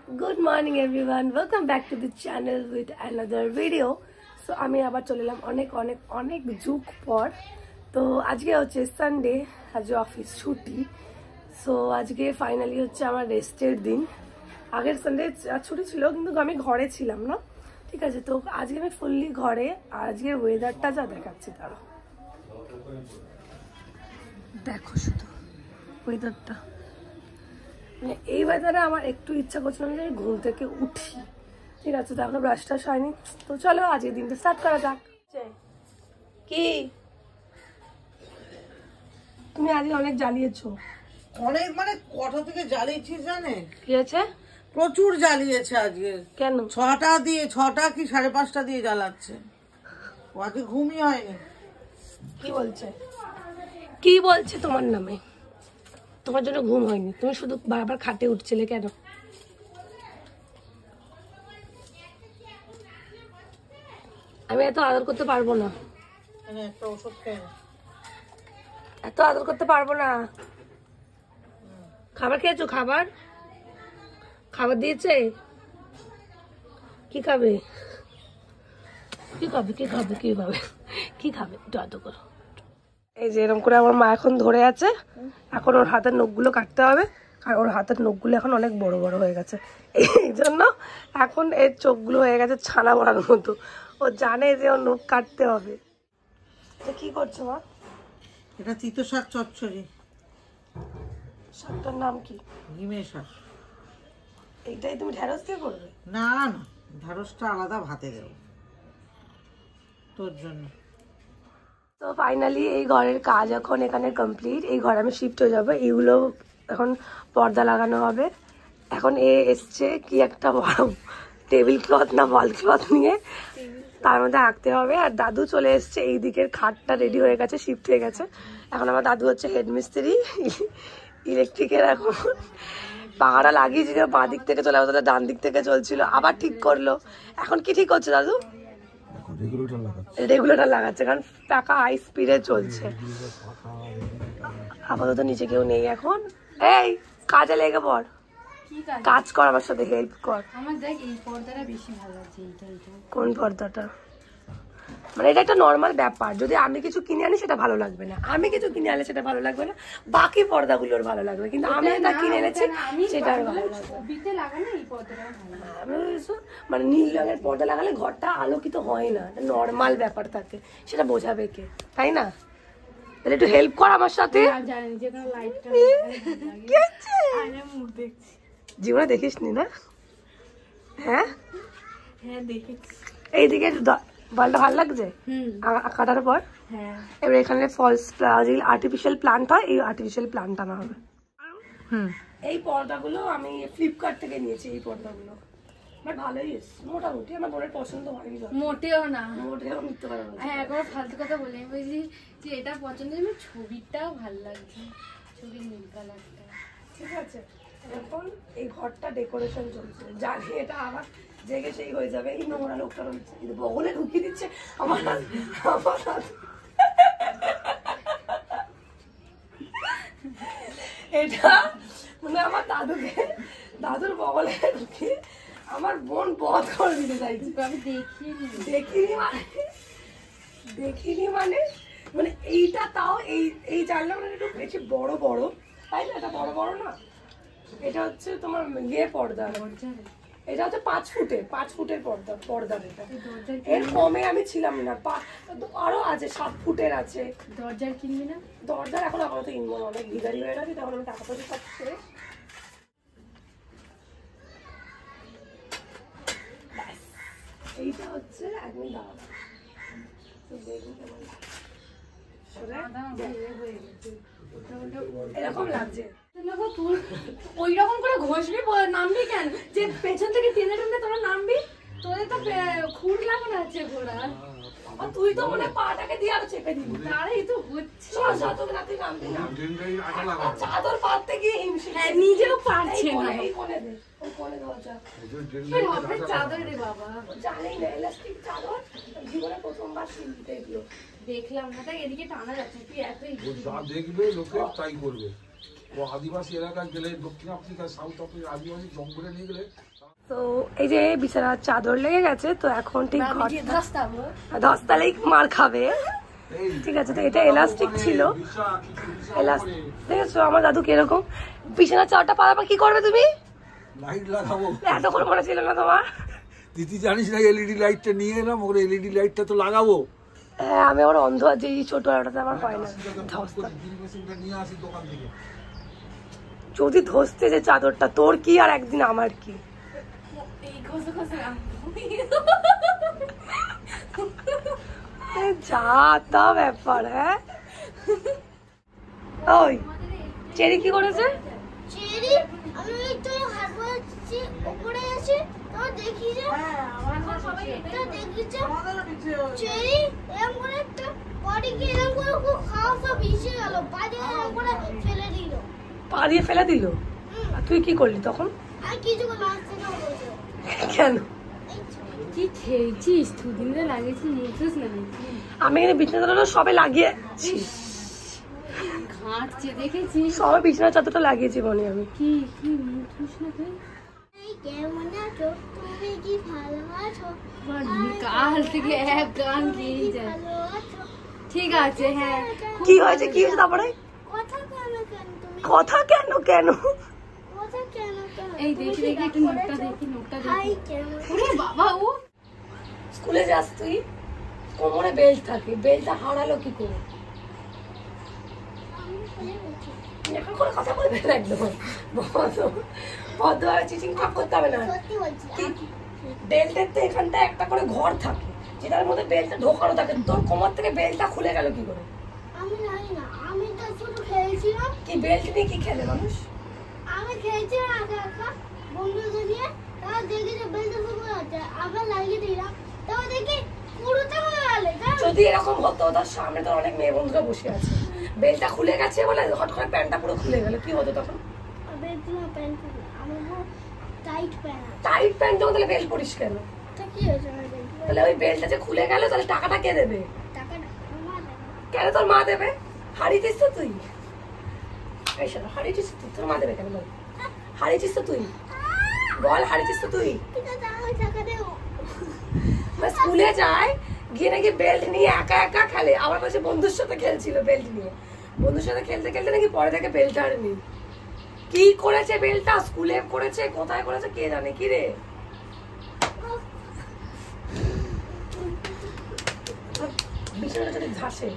Good morning everyone, welcome back to the channel with another video. So আমি আবার চলে এলাম অনেক যুগ পর। তো আজকে হচ্ছে সানডে, আজ অফিস ছুটি। সো আজকে ফাইনালি হচ্ছে আমার রেস্টের দিন। আগের সানডে ছুটি ছিল কিন্তু আমি ঘরে ছিলাম না, ঠিক আছে। তো আজকে আমি ফুললি ঘরে। আর আজকের ওয়েদারটা যা দেখাচ্ছি তারা দেখো, শুধু ওয়েদারটা, মানে এই ওয়েদারে আমার একটু ইচ্ছা করছিল যে ঘুম থেকে উঠি, ঠিক আছে। তো এখনো ব্রাশ টাশ হয়নি, তো চলো আজকের দিনটা স্টার্ট করা যাক। কি তুমি আজকে অনেক জ্বালিয়েছো? অনেক মানে কটা থেকে জ্বালিয়েছি জানে? কি আছে? প্রচুর জ্বালিয়েছে আজকে। কেন? 6টা কি 5:30 দিয়ে জ্বালাচ্ছে। ও আজকে ঘুমই হয়নি। কি বলছে তোমার নামে? তোমার জন্য ঘুম হয়নি? তুমি শুধু বারবার খাটে উঠছিলে কেন? আমি এত আদর করতে পারবো না, একটা ওষুধ খেয়ে এত আদর করতে পারবো না। খাবার খেয়েছো? খাবার দিয়েছে? কি খাবে একটু আদর করো। এই যে এরকম করে আমার মা এখন ধরে আছে, এখন ওর হাতের নখগুলো কাটতে হবে। আর ওর হাতের নখগুলো এখন অনেক বড় হয়ে গেছে, এই জন্য এখন এর চোখগুলো হয়ে গেছে ছানা বড়ার মতো। ও জানে যে ওর নখ কাটতে হবে। কি করছো মা? এটা তিতো শাক চচ্চড়ি। শাকটার নাম কি? ঘিমে শাক। এইটাই তুমি ঢেঁড়স দিয়ে করবে? না, ঢেঁড়সটা আলাদা ভাতে দেবো তোর জন্য। তো ফাইনালি এই ঘরের কাজ এখন এখানে কমপ্লিট। এই ঘরে আমি শিফট হয়ে যাবো। এইগুলো এখন পর্দা লাগানো হবে। এখন এসছে কি একটা বড় টেবিল ক্লথ না ওয়াল ক্লথ নিয়ে, তার মধ্যে আঁকতে হবে। আর দাদু চলে এসছে, এই দিকের খাটটা রেডি হয়ে গেছে, শিফট হয়ে গেছে। এখন আমার দাদু হচ্ছে হেডমিস্ত্রি ইলেকট্রিকের। এখন পাহাড়া লাগিয়েছিল, বাঁ দিক থেকে চলে আসলে ডান দিক থেকে চলছিল, আবার ঠিক করলো। এখন কি ঠিক করছে দাদু? রেগুলেটর লাগাচ্ছে, কারণ পাকা হাই স্পিডে চলছে। আপাতত নিচে কেউ নেই এখন। এই কাজে লেগে পড়, কাজ কর, আমার সাথে হেল্প কর। আমার দেখ এই পর্দাটা বেশি ভালো লাগছে। কোন পর্দাটা? মানে এটা একটা নর্মাল ব্যাপার। যদি আমি কিছু কিনে আনি সেটা ভালো লাগবে না, আমি কিছু কিনে আনলে সেটা ভালো লাগবে না, বাকি পর্দাগুলোর ভালো লাগবে। কিন্তু আমি এটা কিনে এনেছি সেটা ভালো লাগবে। মানে নীল রঙের পর্দা লাগালে ঘরটা আলোকিত হয় না, নর্মাল ব্যাপার থাকে, সেটা বোঝাবে কে, তাই না? তাহলে একটু হেল্প কর আমার সাথে। জীবনে দেখিস নি না? হ্যাঁ দেখেছি। এইদিকে বলটা ভালো লাগছে কাটার পর। এবার এখানে ফলস আর্টিফিশিয়াল প্লান্ট হয়, এই আর্টিফিশিয়াল প্লান্ট আনা হবে। এই পর্দাগুলো আমি ফ্লিপকার্ট থেকে নিয়েছি। এই পর্দাগুলো বাট ভালোই এসছে মোটামুটি। আমার বোনের পছন্দ হয়নি, মোটেও না, মিথ্যে কথা বলছি। হ্যাঁ একবার ফালতু কথা বলে বলছি যে এটা পছন্দ। ছবিটাও ভালো লাগছে, ছবির নীল কালারটা, ঠিক আছে। এখন এই ঘরটা ডেকোরেশন চলছে, জানি এটা আবার জেগে সেই হয়ে যাবে। এই নোংরা লোকটা রয়েছে, কিন্তু বগলে ঢুকিয়ে দিচ্ছে আমার এটা মানে আমার দাদুর বগলে ঢুকিয়ে আমার বোন বধ করে দিতে চাইছে। আমি দেখিনি মানে মানে এইটা তাও এই জানলা মানে একটু বেশি বড়, তাই না? এটা বড় না, এটা হচ্ছে তোমার পর্দা। এটা হচ্ছে 5 ফুটের পর্দা। এর কমে আমি ছিলাম না, আরো আছে 7 ফুটের আছে। দরজার কিনবি না? দরজার এখন আপাতত কিনবো না, অনেক ভিখারি হয়ে গেছে, তখন আমি টাকা পয়সা সব শেষ। এইটা হচ্ছে একদম দাঁড়ানো এরকম লাগছে। ওই রকম করে ঘষবি, নামবি কেন? যে পেছন থেকে টেনে তোরা নামবি, তোদের তো খুঁড় লাগানো আছে ঘোড়া। তুই তো মনে পাটাকে দিয়ে আরো চেপে দিবি। তারাই তো হচ্ছে চাদর পাততে গিয়ে হিমশিম, নিজেও পারছে না। চাদর রে বাবা, জানি না ইলাস্টিক চাদর, জীবনে প্রথমবার শিলতে এগুলো দেখলাম না, তাই এদিকে টানা যাচ্ছে। তুই এতই যা দেখবে লোকে তাই করবে। ও আদিবাসী এলাকায় গেলে, দক্ষিণ আফ্রিকা, সাউথ আফ্রিকা আদিবাসী জঙ্গলে নিয়ে গেলে তো এই যে বিছানার চাদর লেগে গেছে, তো এখন ঠিক ধস্তালেই মার খাবে। ঠিক আছে, তো এটা এলাস্টিক ছিল, দেখেছো আমার দাদু কিরকম। বিছানার চাদরটা পাড়ার পর কি করবে তুমি? লাইট লাগাবো। এতক্ষণ মনে ছিল না তোমার? দিদি জানিস না এলইডি লাইটটা নিয়ে এলাম, ওর এলইডি লাইটটা তো লাগাবো। হ্যাঁ, আমি আমার অন্ধ আছে, এই ছোট আলোটাতে আমার হয় না। নিয়ে আসি দোকান থেকে। যদি ধসতে যে চাদরটা, তোর কি আর একদিন আমার কি? যা তা ব্যাপার। হ্যাঁ, ওই চেরি কি করেছে? চেরি আমি তো হাত বাড়াচ্ছি উপরে আছে, তো দেখি যে তো দেখি যে চেরি এরকম করে একটা বডিকে এরকম করে খুব খাওয়া সব ভিজে গেল, পা দিয়ে এরকম করে ফেলে দিল। পা দিয়ে ফেলে দিল? আর তুই কি করলি তখন? আর কিছু লাস্ট থেকে বলছে কেন? কি খেয়েছিস? দুদিন ধরে লাগিয়েছিস, মুখছিস না? আমি এখানে বিছানা সবে লাগিয়েছি, ঘাটছে দেখেছিস? সবে বিছানা চাদরটা লাগিয়েছি মনে আমি। কি কি মুখছিস না তুই? এই কেমন আছো, তুমি কি ভালো আছো? কাল থেকে এক গান গেয়ে যায়। ভালো আছো? ঠিক আছে, হ্যাঁ। কি হয়েছে, কি হয়েছে তারপরে? কথা কেন কেন তুমি কথা কেন কেন? কথা কেন কেন এই দেখি দেখি একটু নোটটা দেখি, নোটটা হাই দেখি। কেমন ওরে বাবা, ও স্কুলে যাস তুই, কোমরে বেল্ট থাকে, বেল্টটা হারালো কি করে? এখন করে কথা বলবে না, একদম ভদ্রভাবে চিচিং ঠাপ করতে হবে না। সত্যি বলছি বেল্টের তো এখানটা একটা করে ঘর থাকে, যেটার মধ্যে বেল্টটা ঢোকানো থাকে। তোর কোমর থেকে বেল্টটা খুলে গেল কি করে? আমি জানি না, আমি তো শুধু খেলছিলাম। কি বেল্ট নিয়ে কি খেলে মানুষ? আমি খেলছিলাম একা একা বন্ধুদের নিয়ে, তারপর দেখি যে বেলটা শুরু হচ্ছে, আবার লাগিয়ে দিলাম, তারপর দেখি পুরোটা হয়ে গেলে। যদি এরকম হতো, তার সামনে তো অনেক মেয়ে বন্ধুরা বসে আছে, বেল্টটা খুলে গেছে বলে হট করে প্যান্টটা পুরো খুলে গেল, কি হতো তখন? বেলটা প্যান্ট আমার টাইট প্যান্ট, টাইট প্যান্ট যখন, তাহলে বেল্ট পরিস কেন? তা কি হয়েছে আমার বেল্ট? তাহলে ওই বেল্টটা যে খুলে গেল, তাহলে টাকাটা কে দেবে? টাকাটা আমার দেবে। কেন তোর মা দেবে? হারিয়েছিস তো তুই, এই শোনো, হারিয়েছিস তুই, তোর মা দেবে কেন বল? হারিয়েছিস তো তুই, বল হারিয়েছিস তো তুই। ঠিক আছে, আমি টাকা দেবো। স্কুলে যায়, গিয়ে নাকি বেল্ট নিয়ে একা একা খেলে, আমার কাছে বন্ধুর সাথে খেলছিল বেল্ট নিয়ে, বন্ধুর সাথে খেলতে খেলতে নাকি পরে থেকে বেল্ট আর নেই। কি করেছে বেল্টটা? স্কুলে করেছে, কোথায় করেছে কে জানে। কি রে, বিছানাটা যদি ঘাসে,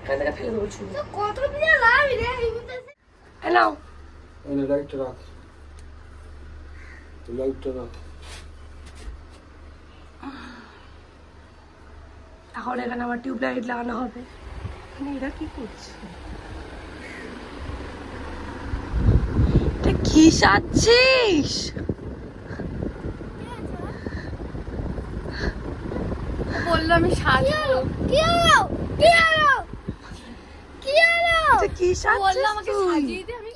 এখান থেকে ফেলে দেবো ছুরি। তো কত দিয়ে লাভ রে এমনিতে। হ্যাঁ, নাও এনে লাইটটা রাখ, লাইটটা রাখ। এখন এখানে আমার টিউবলাইট লাগানো হবে। এখানে এরা কি করছে? এটা কি সাজছিস? বললো আমি সাজবো। কি হলো কি হলো কি হলো? এটা কি সাজছিস? বললো আমাকে তুই? সাজিয়ে দে, আমি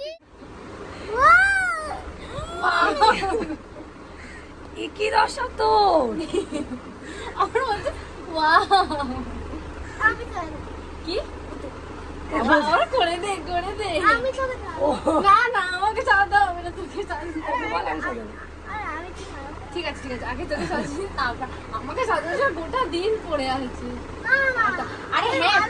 এ কি দশা তোর? আমার বলছে ওয়াও। আমি তো কি আমার করে দে, করে দে। আমি তো না না, আমাকে সাজাতে হবে না, তোকে সাজিয়ে দে। বল আমি সাজাবো। আরে আমি কি খাবো? ঠিক আছে ঠিক আছে, আগে তোকে সাজিয়ে তারপর আমাকে সাজাতে গোটা দিন পড়ে আছে। না না আরে হ্যাঁ,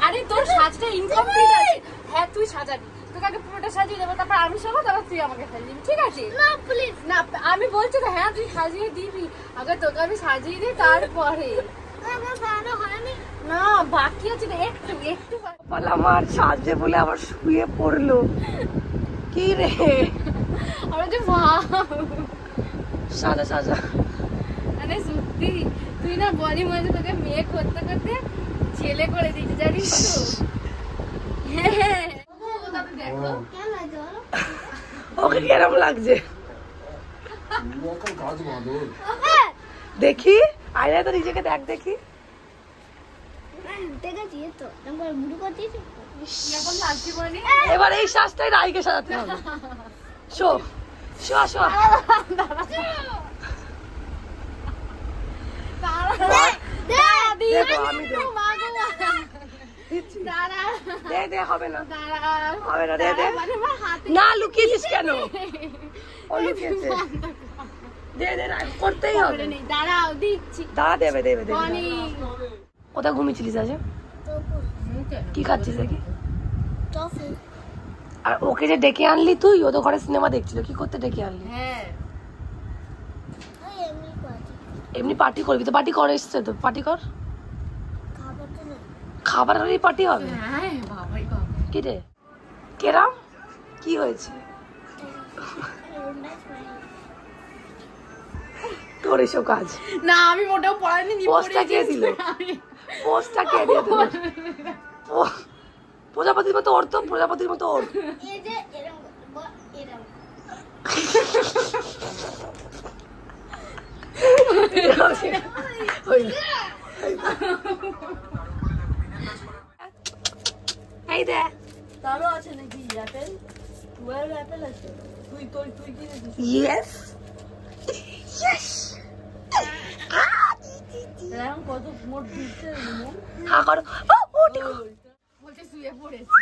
আরে তোর সাজটা ইনকমপ্লিট আছে। হ্যাঁ, তুই সাজাবি, তোকে আগে পুরোটা সাজিয়ে দেবো, তারপর আমি সাজাবো, তারপর তুই আমাকে সাজিয়ে দিবি, ঠিক আছে? না প্লিজ না, আমি বলছি তো, হ্যাঁ তুই সাজিয়ে দিবি, আগে তোকে আমি সাজিয়ে দিই তারপরে। আমার ভালো হয়নি। না, বাকি আছে তো, একটু একটু বল আমার সাজবে বলে আবার শুয়ে পড়লো। কি রে, আমরা যে ভাব। সাজা সাজা। আরে সত্যি, তুই না বডি মাঝে তোকে মেয়ে করতে করতে ছেলে করে দিয়েছে, জানিস তো? হ্যাঁ, দেখো কেন আছে বলো? ওকে কেরম লাগছে গাছ বাঁধো। ওকে দেখি, আয়নায় তো নিজেকে দেখ দেখি। দেখেছি তো নাম্বার বুড়ো করছিস। এখন লাগছে বলি। এবার এই শ্বাসটাই রাইকে সাজাতে হবে। Show show show. দেখো আমি দেখো। দিচ্ছি দাঁড়া দে দে হবে না দাঁড়া হবে না দে দে মানে আমার হাতে না লুকিয়েছিস কেন ও লুকিয়েছে দে দে না, করতেই হবে নেই দাঁড়াও দিচ্ছি দাঁড়া দেবে দেবে দেবে অনেক কোথায় ঘুমিয়েছিলিস আজ কি খাচ্ছিস দেখি টফি আর ওকে যে ডেকে আনলি তুই ও তো ঘরে সিনেমা দেখছিল কি করতে ডেকে আনলি হ্যাঁ ওই এমনি পার্টি এমনি পার্টি করবি তো পার্টি করে এসছে তো পার্টি কর খাবার তো না খাবার হলেই পার্টি হবে হ্যাঁ বাবাই বাবা কি রে কেরাম কি হয়েছে তোর এসব কাজ না আমি মোটেও পড়াইনি পোস্টটা কে দিল পোস্টটা কে দিয়ে দিল প্রজাপতির মতো ওর তো প্রজাপতির মতো ওর এই যে এরকম এরকম এই দে তারও আছে নাকি অ্যাপেল 12 অ্যাপেল আছে তুই কিনেছিস ইয়েস ইয়েস এখন কত মোট দিচ্ছে হা করো ও ঠিক বলতে শুয়ে পড়েছি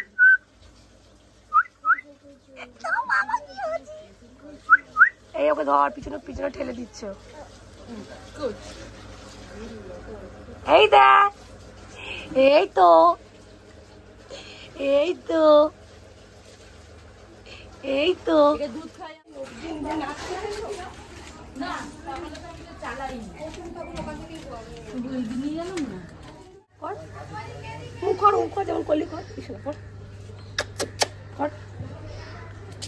এই ওকে ধর পিছনে পিছনে ঠেলে দিচ্ছ এই দেখ এই তো এই তো এই তো দুধ খাই কর মুখ কর মুখ কর যেমন করলি কর পিছনে কর কর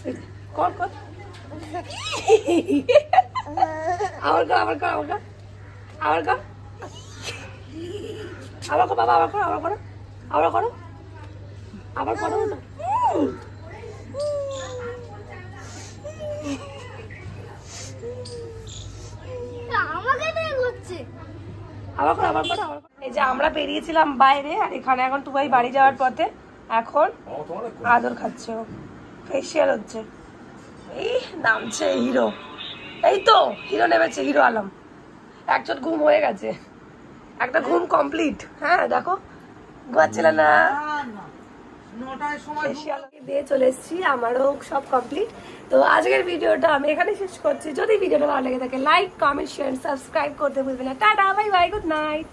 এই দে, কর কর আবার কর আবার কর আবার কর আবার কর আবার কর বাবা আবার করো আবার করো আবার করো আবার করো না আমাকে দিয়ে করছে আবার করো আবার করো আবার করো। এই যে আমরা বেরিয়েছিলাম বাইরে আর এখানে এখন টুবাই বাড়ি যাওয়ার পথে এখন আদর খাচ্ছে ফেসিয়াল হচ্ছে এই নামছে হিরো এই তো হিরো নেমেছে হিরো আলম একজন ঘুম হয়ে গেছে একটা ঘুম কমপ্লিট হ্যাঁ দেখো ঘুমাচ্ছিল না না 9টার সময় ফেসিয়াল দিয়ে চলে এসেছি আমারও সব কমপ্লিট তো আজকের ভিডিওটা আমি এখানে শেষ করছি যদি ভিডিওটা ভালো লেগে থাকে লাইক কমেন্ট শেয়ার সাবস্ক্রাইব করতে ভুলবেন না tata bye bye good night